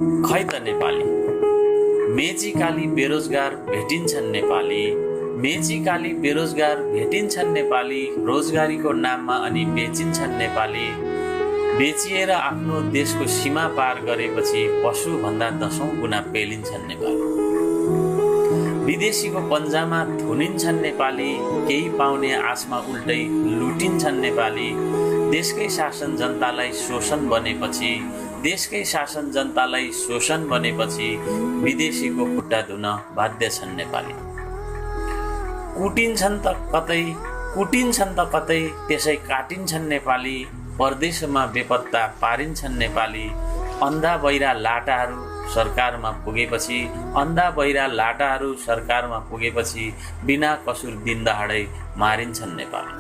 खै त नेपाली मेची काली बेरोजगार भेटिन्छन् नेपाली, मेची काली बेरोजगार भेटिन्छन् नेपाली, रोजगारीको नाममा अनि बेचिन्छन् नेपाली। बेचिएर आफ्नो देशको सीमा पार गरेपछि पशुभन्दा 10औं गुणा पेलिन्छन् नेपाली। विदेशीको पन्जामा थुनिन्छन् नेपाली, केही पाउने आशमा उल्टै लुटिन्छन् नेपाली। देशकै शासन जनतालाई शोषण बनेपछि, देशकै शासन जनतालाई शोषण बनेपछि विदेशीको खुट्टा धुन बाध्य छन् नेपाली। कुटिन्छन् त कतै त्यसै काटिन्छन् नेपाली, परदेशमा बेपत्ता पारिन्छन् नेपाली। अन्धा बहिरा लाटाहरू सरकारमा पुगेपछि, अन्धा बहिरा लाटाहरू सरकारमा पुगेपछि बिना कसुर दिनदहाडै मारिन्छन् नेपाली।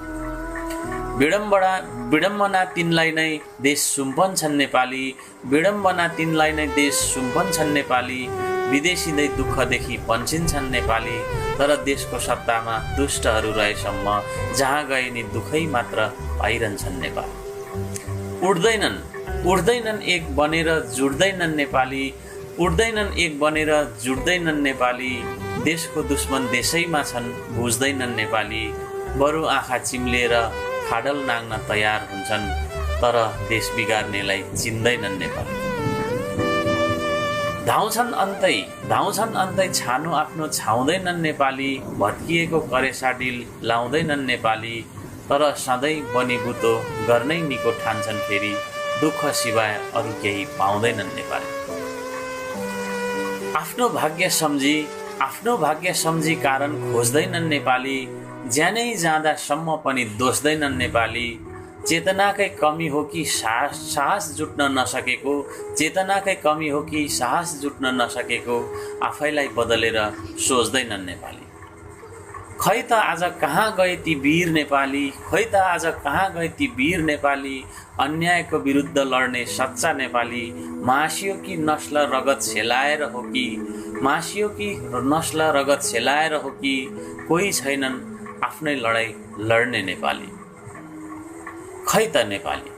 विडम्बना तिनलाई नै देश सुम्पन्छन् नेपाली, विडम्बना तिनलाई नै देश सुम्पन्छन् नेपाली। विदेशीले दुःखदेखि पन्छिन्छन् नेपाली, तर देशको सत्तामा दुष्टहरू रहेसम्म जहाँ गए नि दुःखै मात्र पाइरहन्छन् नेपाली। उड्दैनन् एक बनेर जुड्दैनन् नेपाली, उड्दैनन् एक बनेर जुड्दैनन् नेपाली। देशको दुश्मन देशैमा छन् बुझ्दैनन् नेपाली, बरु आँखा चिम्लेर खाडल नाग्न तयार हुन्छन्, तर देश बिगार्नेलाई चिन्दैनन् नेपाली। धाउँछन् अन्तै छानो आफ्नो छाउँदैनन् नेपाली, भत्किएको करेसा डिल लाउँदैनन् नेपाली, तर सधैँ बनिबुतो गर्नै निको ठान्छन् फेरि, दुःख सिवाय अरू केही पाउँदैनन् नेपाली। आफ्नो भाग्य सम्झी कारण खोज्दैनन् नेपाली, ज्यानै जाँदासम्म पनि दोस्दैनन् नेपाली। चेतनाकै कमी हो कि साहस जुट्न नसकेको, चेतनाकै कमी हो कि साहस जुट्न नसकेको, आफैलाई बदलेर सोच्दैनन् नेपाली। खै त आज कहाँ गए ती वीर नेपाली, खै त आज कहाँ गए ती वीर नेपाली, अन्यायको विरुद्ध लड्ने सच्चा नेपाली। मासियो कि नस्ल रगत सेलाएर हो कि, मासियो कि नस्ल रगत सेलाएर हो कि, कोही छैनन् आफ्नै लडाईँ लड्ने नेपाली। खै त नेपाली।